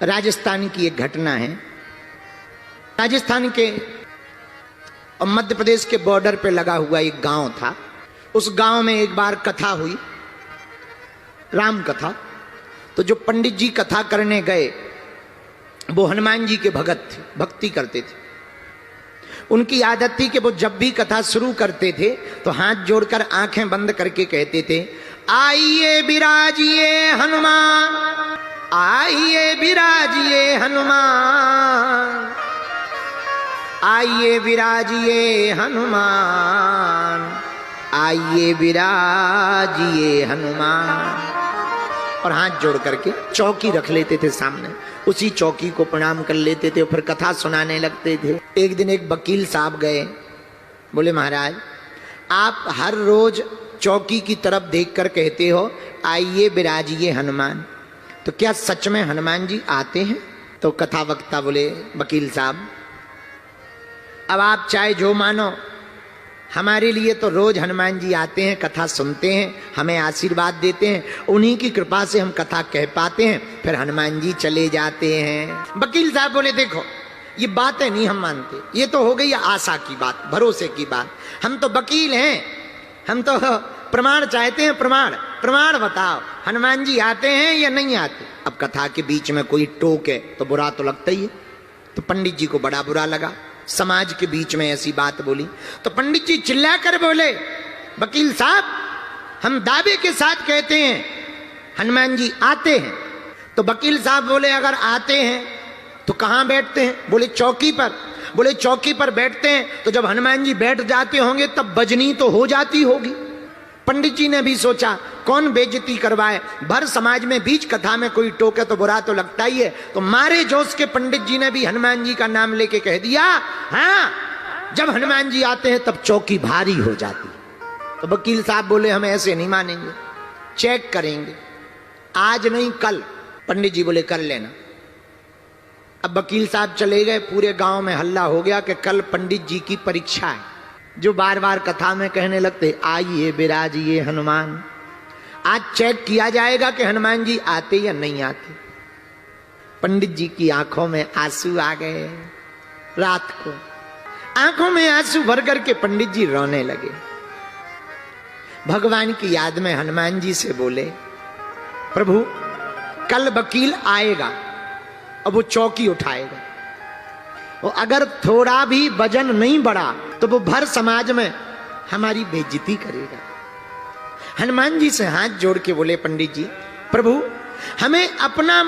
राजस्थान की एक घटना है। राजस्थान के और मध्य प्रदेश के बॉर्डर पे लगा हुआ एक गांव था। उस गांव में एक बार कथा हुई, राम कथा। तो जो पंडित जी कथा करने गए वो हनुमान जी के भगत थे, भक्ति करते थे। उनकी आदत थी कि वो जब भी कथा शुरू करते थे तो हाथ जोड़कर आंखें बंद करके कहते थे, आइए विराजिए हनुमान, आइए विराजिए हनुमान, आइए विराजिए हनुमान, आइए विराजिए हनुमान। और हाथ जोड़ करके चौकी रख लेते थे सामने, उसी चौकी को प्रणाम कर लेते थे, फिर कथा सुनाने लगते थे। एक दिन एक वकील साहब गए, बोले महाराज आप हर रोज चौकी की तरफ देखकर कहते हो आइए विराजिए हनुमान, तो क्या सच में हनुमान जी आते हैं? तो कथा वक्ता बोले वकील साहब अब आप चाहे जो मानो, हमारे लिए तो रोज हनुमान जी आते हैं, कथा सुनते हैं, हमें आशीर्वाद देते हैं, उन्हीं की कृपा से हम कथा कह पाते हैं, फिर हनुमान जी चले जाते हैं। वकील साहब बोले देखो ये बातें नहीं हम मानते, ये तो हो गई आशा की बात, भरोसे की बात। हम तो वकील हैं, हम तो प्रमाण चाहते हैं, प्रमाण प्रमाण बताओ हनुमान जी आते हैं या नहीं आते। अब कथा के बीच में कोई टोके तो बुरा तो लगता ही है। तो पंडित जी को बड़ा बुरा लगा, समाज के बीच में ऐसी बात बोली। तो पंडित जी चिल्लाकर बोले वकील साहब हम दावे के साथ कहते हैं हनुमान जी आते हैं। तो वकील साहब बोले अगर आते हैं तो कहां बैठते हैं? बोले चौकी पर। बोले चौकी पर बैठते हैं तो जब हनुमान जी बैठ जाते होंगे तब बजनी तो हो जाती होगी। पंडित जी ने भी सोचा कौन बेइज्जती करवाए, भर समाज में बीच कथा में कोई टोके तो बुरा तो लगता ही है। तो मारे जोश के पंडित जी ने भी हनुमान जी का नाम लेके कह दिया हाँ जब हनुमान जी आते हैं तब चौकी भारी हो जाती। तो वकील साहब बोले हम ऐसे नहीं मानेंगे, चेक करेंगे, आज नहीं कल। पंडित जी बोले कर लेना। अब वकील साहब चले गए, पूरे गांव में हल्ला हो गया कि कल पंडित जी की परीक्षा है। जो बार बार कथा में कहने लगते आइए विराजिए हनुमान, आज चेक किया जाएगा कि हनुमान जी आते या नहीं आते। पंडित जी की आंखों में आंसू आ गए। रात को आंखों में आंसू भर करके पंडित जी रोने लगे। भगवान की याद में हनुमान जी से बोले प्रभु कल वकील आएगा और वो चौकी उठाएगा, वो अगर थोड़ा भी वजन नहीं बढ़ा तो वो भर समाज में हमारी बेइज्जती करेगा। हनुमान जी से हाथ जोड़ के बोले पंडित जी प्रभु हमें अपना